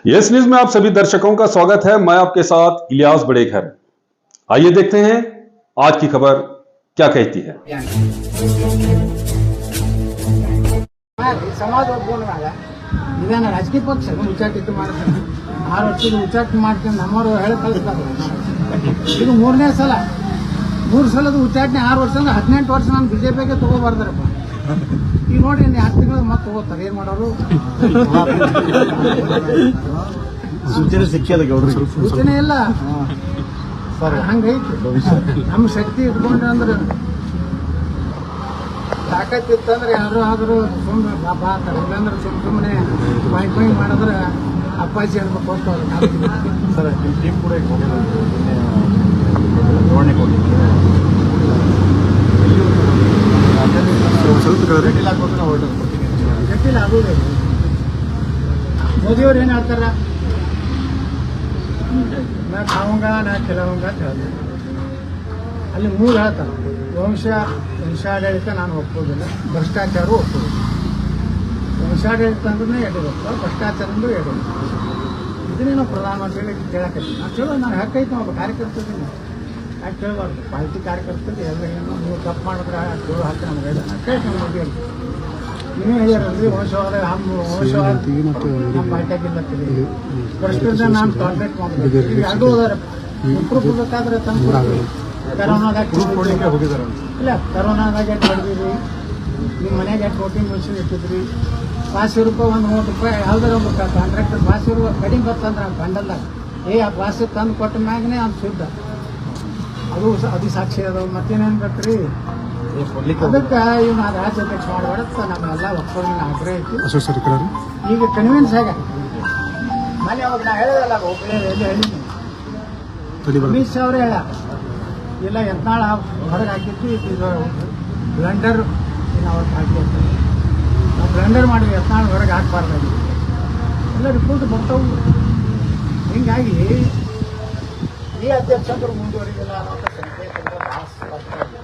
Yes news में आप सभी दर्शकों का स्वागत है। मैं आपके साथ इलियास बड़ेखर। आइए देखते हैं आज की खबर क्या कहती है। समाज ಇದೇನ ರಾಜಕೀಯ ಪಕ್ಷ ಉಚ್ಚಾಟಿತ ಮಾಡ್ತಾರೆ 6 ವರ್ಷದ ಉಚ್ಚಾಟ ಮಾಡ್ಕೊಂಡು ನಮ್ಮವರು ಹೇಳಿ ಕಳಿಸ್ತಾರೆ. ಇದು 3ನೇ ಸಲ 3 ಸಲದ ಉಚ್ಚಾಟನೆ 6 ವರ್ಷ ಅಂದ್ರೆ 18 ವರ್ಷ ನಾನು ಬಿಜೆಪಿಗೆ ತಗೋಬಾರ್ದಾರಪ್ಪ. ಈಗ ನೋಡಿ 10 ತಿಂಗಳು ಮತ್ತೆ ತಗೋತಾರೆ. ಏನ್ ಮಾಡೋರು? ಸೂಚನೆ ಸಿಕ್ಕಿದ ಗೌಡ್ರು ಸೂಚನೆ ಇಲ್ಲ ಹಂಗೈತಿ. ನಮ್ಮ ಶಕ್ತಿ ಇಟ್ಕೊಂಡ್ರೆ ಅಂದ್ರೆ ತಾಕತ್ತಿತ್ತಂದ್ರೆ ಯಾರು ಆದರೂ ಸುಮ್ಮನೆ ಬಾಬಾ ಅಂತಾರೆ. ಇಲ್ಲಾಂದ್ರೆ ಸುಮ್ಮನೆ ಬಾಯಿ ಮಾಡಿದ್ರೆ ಅಪ್ಪಾಜಿ ಅನ್ಬೇಕು ಹೋಗ್ತಾರೆ. ಸರ್ ನಿಮ್ಮ ಟೀಮ್ ಕೂಡ ಧೋರಣೆ ಕೊಟ್ಟಿದ್ದೀವಿ. ಸ್ವಲ್ಪ ಗಟ್ಟಿಲ್ಲ ಹಾಕೋದು ನಾವು ಹೊರಟು ಕೊಡ್ತೀವಿ. ಗಟ್ಟಿಲ್ಲ ಆಗೋದೇ ಮೋದಿಯವ್ರು ಏನು ಹೇಳ್ತಾರ, ನಾ ಖಾವಂಗ ನಾ ಕೆಲವಂಗ ಅಂತ ಹೇಳ್ತಾರೆ. ಅಲ್ಲಿ 3 ಹೇಳ್ತಾರೆ. ವಂಶಾಡಳಿತ ನಾನು ಒಪ್ಪೋದಿಲ್ಲ, ಭ್ರಷ್ಟಾಚಾರ ಒಪ್ಪೋದಿಲ್ಲ. ವಂಶಾಡಳಿತ ಅಂದ್ರೆ ಎಡಬೇಕು, ಭ್ರಷ್ಟಾಚಾರ ಅಂದ್ರೆ ಎಡಬೇಕು. ಇದನ್ನೇ ನಾವು ಪ್ರಧಾನಮಂತ್ರಿಗಳು ಕೇಳಕತ್ತೀವಿ. ನಾವು ಚಲೋ ನಾನು ಹಾಕೈತೆ ಒಬ್ಬ ಕಾರ್ಯಕರ್ತದ್ದೀನಿ, ಯಾಕೆ ಕೇಳಬಾರ್ದು? ಪಾರ್ಟಿ ಕಾರ್ಯಕರ್ತರಿಗೆ ಎಲ್ಲ ಏನು ನೀವು ತಪ್ಪು ಮಾಡಿದ್ರೆ ಚಲೋ ಹಾಕಿ ನಮ್ಗೆ ನಾನು ಕೇಳ್ತೀನಿ. ಮೋದಿ ಅಂತ ನೀವೇ ಹೇಳ್ಯಾರಲ್ರಿ, ವಂಶವಾದ ನಮ್ಮ ಪಾರ್ಟಿಯಾಗಿಲ್ಲತ್ತೀರಿ, ಭ್ರಷ್ಟಾಚಾರ ನಾನು ಕಾಂಟ್ಯಾಕ್ಟ್ ಮಾಡ್ಬೇಕು. ಈಗ 2 ಹೋದಾರಪ್ಪ. ಇಬ್ಬರು ಕೊಡ್ಬೇಕಾದ್ರೆ ತಂದು ಕರೋನಾದಾಗ ಹೋಗಿದ್ದಾರೆ. ಇಲ್ಲ ಕರೋನಾದಾಗ ಎಷ್ಟು ಹೊಡೆದಿರಿ, ನಿಮ್ಮ ಮನೆಗೆ ಎಷ್ಟು ವೋಟಿಂಗ್ ಮಿಷಿನ್ ಇಟ್ಟಿದ್ರಿ, 500 ರೂಪಾಯಿ ಒಂದು 30 ರೂಪಾಯಿ ಯಾವ್ದಾರ ಒಬ್ಬ ಕಾಂಟ್ರಾಕ್ಟರ್ 500 ರೂಪಾಯಿ ಕಡಿಮೆ ಬರ್ತಂದ್ರೆ ಆ ಬಂಡಲ್ದಾಗ ಆ 500 ತಂದು ಕೊಟ್ಟ ಮ್ಯಾಗನೇ ಅವ್ನು ಶುದ್ಧ. ಅದು ಸಾಕ್ಷಿ ಅದಾವ. ಮತ್ತೇನೇನು ಬೇಕ್ರಿ? ಅದಕ್ಕೆ ಇವ್ ನಾವು ರಾಜ್ಯಾಧ್ಯಕ್ಷ ಮಾಡಬೇಡ ನಮ್ಮೆಲ್ಲ ಒಪ್ಪಿಗೆ ಆಗ್ರಹ ಐತಿ. ಈಗ ಕನ್ವಿನ್ಸ್ ಆಗ ಮನೆ ಅವಾಗ ನಾ ಹೇಳೋದಲ್ಲ, ಒಬ್ಬರೇ ಎಲ್ಲಿ ಹೇಳಿದ್ದೀನಿ. ಅಮಿತ್ ಶಾ ಅವರೇ ಹೇಳ ಇಲ್ಲ, ಯತ್ನಾಳ್ ಹೊರಗೆ ಹಾಕಿದ್ದು ಇದು ಬ್ಲಂಡರ್ ಅವ್ರಿಗೆ ಹಾಕಿರ್ತಾರೆ. ನಾವು ಬ್ಲಂಡರ್ ಮಾಡಿದ್ವಿ, ಯತ್ನಾಳ್ ಹೊರಗೆ ಹಾಕಬಾರ್ದಾಗಿ ಎಲ್ಲ ರಿಪೋರ್ಟ್ ಬರ್ತಾವು. ಹೀಗಾಗಿ ಈ ಅಧ್ಯಕ್ಷರು ಮುಂದುವರಿದಿಲ್ಲ ಅನ್ನೋಂಥ ಸಂಕೇತಗಳು ಭಾಳ ಸ್ಪಷ್ಟ ಆಗಿದೆ.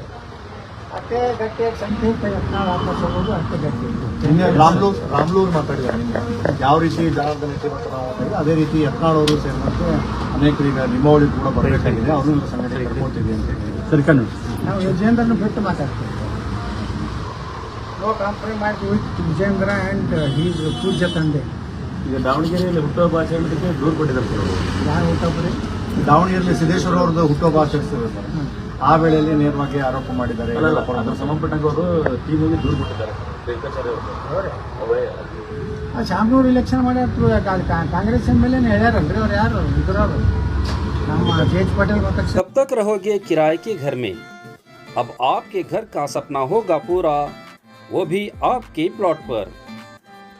ಅಷ್ಟೇ ಗಟ್ಟಿಯಾಗಿ ಸಂಕೇತ ಯತ್ನಾಳ್ ವಾಪಸ್ ಹೋಗೋದು ಅಷ್ಟೇ ಗಟ್ಟಿ. ರಾಮ್ಲೂರ್ ಮಾತಾಡಿದ್ದಾರೆ. ಯಾವ ರೀತಿ ಜನಾರ್ದನ ರೆಡ್ಡಿ ಮಾತಾಡಿದ್ರೆ ಅದೇ ರೀತಿ ಯತ್ನಾಳ್ ಅವರು ಸೇರಿದಂತೆ ಅನೇಕರೀಗ ನಿಮ್ಮವಳಿ ಕೂಡ ಬರಬೇಕಾಗಿದೆ, ಅವರು ಸಂಘಟನೆ ಕರ್ಕೊಳ್ತೀವಿ ಅಂತ ಹೇಳಿ. ಸರಿ ಕಣ್ಣು ನಾವು ವಿಜೇಂದ್ರನ ಬಿಟ್ಟು ಮಾತಾಡ್ತೀವಿ. ನೋ ಕಾಂಪ್ರಮೈಸ್ ಮಾಡಿ ವಿತ್ ವಿಜೇಂದ್ರ ಆ್ಯಂಡ್ ಹೀಸ್ ಪೂಜ್ಯ ತಂದೆ. ಈಗ ದಾವಣಗೆರೆಯಲ್ಲಿ ಹುಟ್ಟುಹಬ್ಬ ಆಚರಣೆಗೆ ದೂರು ಕೊಟ್ಟಿದ್ದಾರೆ. ಯಾರು ಹುಟ್ಟೊಬ್ಬರಿ? ದಾವಣಗೆರೆಯಲ್ಲಿ ಸಿದ್ದೇಶ್ವರ ಅವ್ರದ್ದು ಹುಟ್ಟುಹಬ್ಬ ಆಚರಿಸ್ತಿದ್ದಾರೆ ಸರ್. ಆ ವೇಳೆಯಲ್ಲಿ ನೇರವಾಗಿ ಆರೋಪ ಮಾಡಿದ್ದಾರೆ. ಅದರ ಸಂಬಂಧಪಟ್ಟಂಗೆ ಅವರು ಟೀಮಿಗೆ ದೂರು ಕೊಟ್ಟಿದ್ದಾರೆ. ಶಾಮನೂರು ಇಲೆಕ್ಷನ್ ಮಾಡ್ಯಾರ, ಕಾಂಗ್ರೆಸ್ ಎಮ್ ಎಲ್ ಎ ಹೇಳ್ಯಾರಲ್ರಿ ಅವ್ರು. ಯಾರು ಇದ್ರವ್ರು ನಮ್ಮ ಜೇಜ್ पटेल बताते। कब तक रहोगे किराए के घर में? अब आपके घर का सपना होगा पूरा, वो भी आपके प्लॉट पर,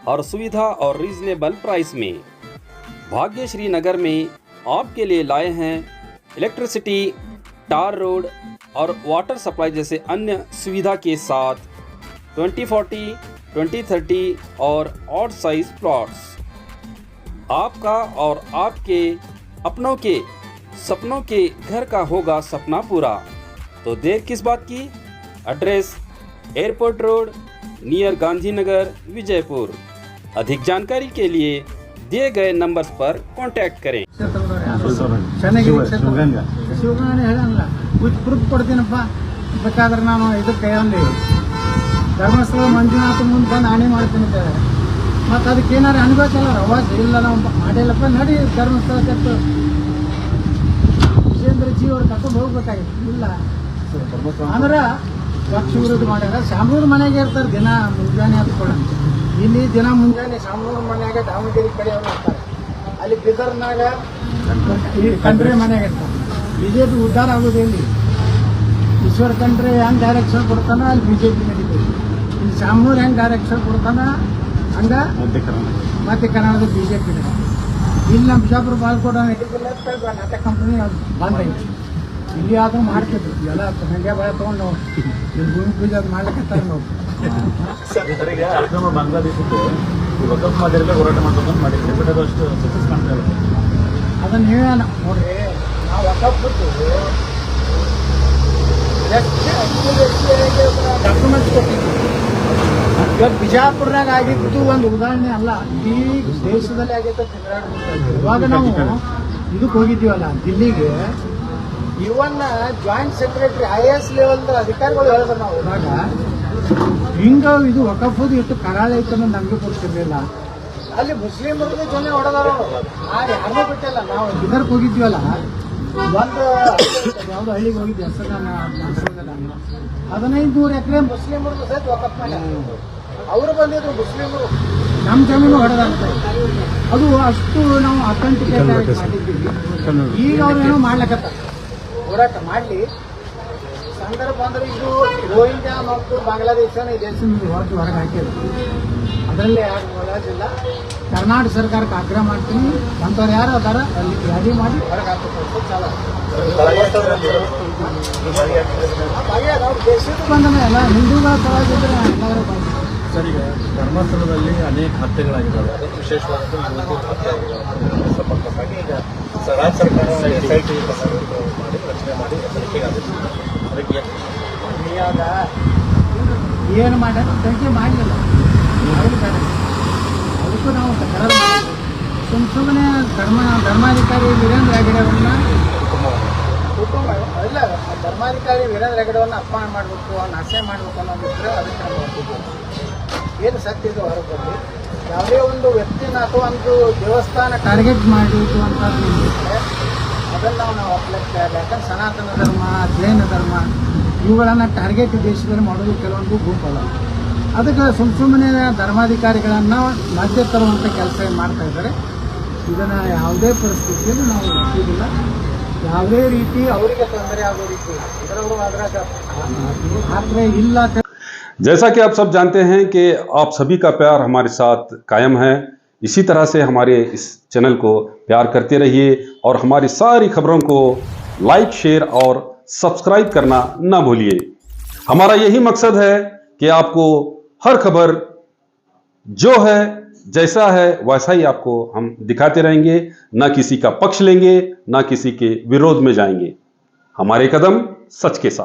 हर सुविधा और रीजनेबल प्राइस में। भाग्यश्री नगर में आपके लिए लाए हैं इलेक्ट्रिसिटी, टार रोड और वाटर सप्लाई जैसे अन्य सुविधा के साथ 2040, 2030 और ऑड साइज प्लॉट्स। आपका और आपके अपनों के सपनों के घर का होगा सपना पूरा, तो देर किस बात की? Address airport road near Gandhinagar, Vijaypur. अधिक जानकारी के लिए दिए गए नंबर्स पर कांटेक्ट करें। ಶಿವಗಂಗನೇ ಹೇಳಂಗಿಲ್ಲ, ವಿತ್ ಪ್ರೂಫ್ ಕೊಡ್ತೀನಪ್ಪ. ಬೇಕಾದ್ರೆ ನಾನು ಇದಕ್ಕೆ ಅಲ್ಲಿ ಧರ್ಮಸ್ಥಳ ಮಂಜುನಾಥ ಮುಂದೆ ಬಂದು ಹಾನಿ ಮಾಡ್ತೀನಿ ಅಂತ. ಮತ್ತು ಅದಕ್ಕೆ ಏನಾರು ಅನ್ಬೇಕಲ್ಲ, ಅವಾಜ್ ಇಲ್ಲ ನಾವು ಮಾಡಿಲ್ಲಪ್ಪ, ನಡಿ ಧರ್ಮಸ್ಥಳಕ್ಕೆ ವಿಜೇಂದ್ರ ಜಿ ಅವ್ರು ಕರ್ಕೊಂಡು ಹೋಗ್ಬೇಕಾಗಿತ್ತು. ಇಲ್ಲ ಅಂದ್ರೆ ಪಕ್ಷ ವಿರೋಧ ಮಾಡ್ಯಾರ. ಶಾಮನೂರು ಮನೆಗೆ ಇರ್ತಾರೆ ದಿನ ಮುಂಜಾನೆ ಹತ್ಕೊಳ. ಇಲ್ಲಿ ದಿನ ಮುಂಜಾನೆ ಶಾಮನೂರು ಮನೆಯಾಗ ದಾವಣಗೆರೆ ಕಡೆ ಅವರು ಇರ್ತಾರೆ. ಅಲ್ಲಿ ಬಿದರ್ನಾಗ ಕಂಡ್ರೆ ಮನೆಯಾಗ ಇರ್ತಾರೆ. ಬಿಜೆಪಿ ಉದ್ಧಾರ ಆಗೋದು ಎಲ್ಲಿ? ಈಶ್ವರ ಖಂಡ್ರೆ ಹೆಂಗೆ ಡೈರೆಕ್ಷನ್ ಕೊಡ್ತಾನ ಅಲ್ಲಿ ಬಿಜೆಪಿ ನಡೀತದೆ. ಇಲ್ಲಿ ಶಾಮನೂರು ಹೆಂಗೆ ಡೈರೆಕ್ಷನ್ ಕೊಡ್ತಾನ ಹಂಗ ಮತ್ತೆ ಕರ್ನಾಟಕದ ಬಿಜೆಪಿ ನಡೀತದೆ. ಇಲ್ಲಿ ನಮ್ಮ ಬಿಜಾಪುರ ಬಾಲ್ಕೋಟ ನಡೀತಿಲ್ಲ, ನಾಟಕ ಕಂಪನಿ ಬಂದ್ ಐತಿ. ಇಲ್ಲಿ ಆದ್ರೂ ಮಾಡ್ತಿದ್ರು ಎಲ್ಲ ಹಂಗೆ ಬೆಳೆ ತೊಗೊಂಡು ಇಲ್ಲಿ ಭೂಮಿ ಪೂಜೆ ಅದು ಮಾಡ್ಲಿಕ್ಕೆ ನಾವು ಬಾಂಗ್ಲಾದೇಶಕ್ಕೆ ವಕಫ್ ಮಾಡಿರಲ್ಲ ಹೋರಾಟ ಮಾಡ್ಬೇಕಂತ ಮಾಡಿದ್ರೆ ಬಟ್ ಅದು ಅಷ್ಟು ಸಕ್ಸಸ್ ಕಾಣ್ತಾ ಇಲ್ಲ. ಅದನ್ನ ನೀವೇ ನೋಡ್ರಿ, ನಾವು ವಕಫ್ ಬಿಟ್ಟು ಡಾಕ್ಯುಮೆಂಟ್ಸ್ ಕೊಟ್ಟಿದ್ವಿ. ಇವತ್ತು ಬಿಜಾಪುರದಾಗ ಆಗಿದ್ದು ಒಂದು ಉದಾಹರಣೆ ಅಲ್ಲ, ಈ ದೇಶದಲ್ಲಿ ಆಗೈತೆ ಇವಾಗ ನಾವು ಇದಕ್ಕೆ ಹೋಗಿದ್ದೀವಲ್ಲ ದಿಲ್ಲಿಗೆ, ಇವನ್ನ ಜಾಯಿಂಟ್ ಸೆಕ್ರೆಟರಿ IAS ಲೆವೆಲ್ ಅಧಿಕಾರಿಗಳು ಹೇಳಿದ್ರು ನಾವು ಹೋದಾಗ, ಹಿಂಗ ಇದು ವಕಫದು ಎಷ್ಟು ಕರಾಳ ಐತೆ ಅನ್ನೋದು ನಮಗೆ ಗೊತ್ತಿರಲಿಲ್ಲ. ಅಲ್ಲಿ ಮುಸ್ಲಿಮರಿಗೆ ಜೊತೆ ಹೊಡೆದಾರ, ಯಾರನ್ನೂ ಬಿಟ್ಟಿಲ್ಲ. ನಾವು ಇದಕ್ಕೆ ಹೋಗಿದ್ದೀವಲ್ಲ, ಒಂದು ಯಾವ್ದು ಹಳ್ಳಿಗೆ ಹೋಗಿದ್ದೆ, ಹೆಸರು ನಾನು 1500 ಎಕರೆ ಮುಸ್ಲಿಮರು ಸಹಿತ ವಕಫ್ ಮಾಡಿ ಅವರು ಬಂದಿದ್ರು. ಮುಸ್ಲಿಮರು ನಮ್ಮ ಜಮೀನು ಹೊಡೆದಂತ, ಅದು ಅಷ್ಟು ನಾವು ಅಥೆಂಟಿಕೇಟ್ ಮಾಡಿದ್ದೀವಿ. ಈಗ ಅವ್ರೇನೋ ಮಾಡ್ಲಕತ್ತ ಹೋರಾಟ ಮಾಡಲಿ, ಸಂದರ್ಭ ಅಂದ್ರೆ ಇದು ರೋಹಿಂಗ್ಯಾ ಮತ್ತು ಬಾಂಗ್ಲಾದೇಶನ ಈ ದೇಶದಿಂದ ಹೊರಗೆ ಹಾಕಿದ್ರು. ಅದರಲ್ಲಿ ಯಾರು ಮೊದಲಿಲ್ಲ. ಕರ್ನಾಟಕ ಸರ್ಕಾರಕ್ಕೆ ಆಗ್ರಹ ಮಾಡ್ತೀನಿ, ಅಂಥವ್ರು ಯಾರು ಅದಾರ ಅಲ್ಲಿ ಯಾದಿ ಮಾಡಿ ಹೊರಗೆ ಹಾಕಬೇಕು. ಚಾಲ ಅವ್ರು ದೇಶಕ್ಕೆ ಬಂದನ ಎಲ್ಲ ಹಿಂದೂಗಳ ಪರವಾಗಿದ್ರೆ ಎಲ್ಲರೂ ಬಂದ. ಸರ್, ಈಗ ಧರ್ಮಸ್ಥಳದಲ್ಲಿ ಅನೇಕ ಹತ್ಯೆಗಳಾಗಿದ್ದಾವೆ, ಅದಕ್ಕೆ ವಿಶೇಷವಾದ ಹತ್ಯೆ ಆಗಿದ್ದಾವೆ. ಸಂಬಂಧಪಟ್ಟಾಗಿ ಈಗ ರಾಜ್ಯ ಸರ್ಕಾರ SIT ಮಾಡಿ ರಚನೆ ಮಾಡಿ ತನಿಖೆಗೆ ಆದೇಶಿಸಿದೆ. ಅದಕ್ಕೆ ಇವಾಗ ಏನು ಮಾಡ್ಯಾರ ತನಿಖೆ ಮಾಡಲಿಲ್ಲ, ಅದಕ್ಕೂ ನಾವು ಸುಮ್ಮನೆ ಧರ್ಮಾಧಿಕಾರಿ ವೀರೇಂದ್ರ ಹೆಗಡೆ ಅವ್ರನ್ನ ಕುಟುಂಬ ಇಲ್ಲ, ಧರ್ಮಾಧಿಕಾರಿ ವೀರೇಂದ್ರ ಹೆಗಡೆಯವ್ರನ್ನ ಅಪಮಾನ ಮಾಡಬೇಕು, ಅವ್ನ ಆಸೆ ಮಾಡಬೇಕು ಅನ್ನೋದಿದ್ರೆ ಅದಕ್ಕೆ ನಾವು ಹೊರಟಿದ್ದೀವಿ. ಏನು ಸತ್ಯ ಇದು ಹೊರಬಂದು ಯಾವುದೇ ಒಂದು ವ್ಯಕ್ತಿನ ಅಥವಾ ಒಂದು ದೇವಸ್ಥಾನ ಟಾರ್ಗೆಟ್ ಮಾಡಿದ್ದು ಅಂತ ಅದನ್ನು ನಾವು ಒಪ್ಪಲಿಕ್ಕೆ, ಯಾಕಂದ್ರೆ ಸನಾತನ ಧರ್ಮ, ಜೈನ ಧರ್ಮ ಇವುಗಳನ್ನು ಟಾರ್ಗೆಟ್ ದೇಶದಲ್ಲಿ ಮಾಡೋದು ಕೆಲವೊಂದು ಗುಂಪಲ್ಲ. ಅದಕ್ಕೆ ಸುಮ್ಮನೆ ಧರ್ಮಾಧಿಕಾರಿಗಳನ್ನು ಮಧ್ಯ ತರುವಂಥ ಕೆಲಸ ಮಾಡ್ತಾ ಇದ್ದಾರೆ. ಇದನ್ನು ಯಾವುದೇ ಪರಿಸ್ಥಿತಿಯಲ್ಲಿ ನಾವು ಒಪ್ಪುವುದಿಲ್ಲ. ಯಾವುದೇ ರೀತಿ ಅವರಿಗೆ ತೊಂದರೆ ಆಗೋ ರೀತಿ ಇದರವರು ಅದ್ರಾಗ ಪಾತ್ರ ಇಲ್ಲ. जैसा कि आप सब जानते हैं कि आप सभी का प्यार हमारे साथ कायम है, इसी तरह से हमारे इस चैनल को प्यार करते रहिए और हमारी सारी खबरों को लाइक, शेयर और सब्सक्राइब करना ना भूलिए। हमारा यही मकसद है कि आपको हर खबर जो है जैसा है वैसा ही आपको हम दिखाते रहेंगे, ना किसी का पक्ष लेंगे, ना किसी के विरोध में जाएंगे। हमारे कदम सच के साथ।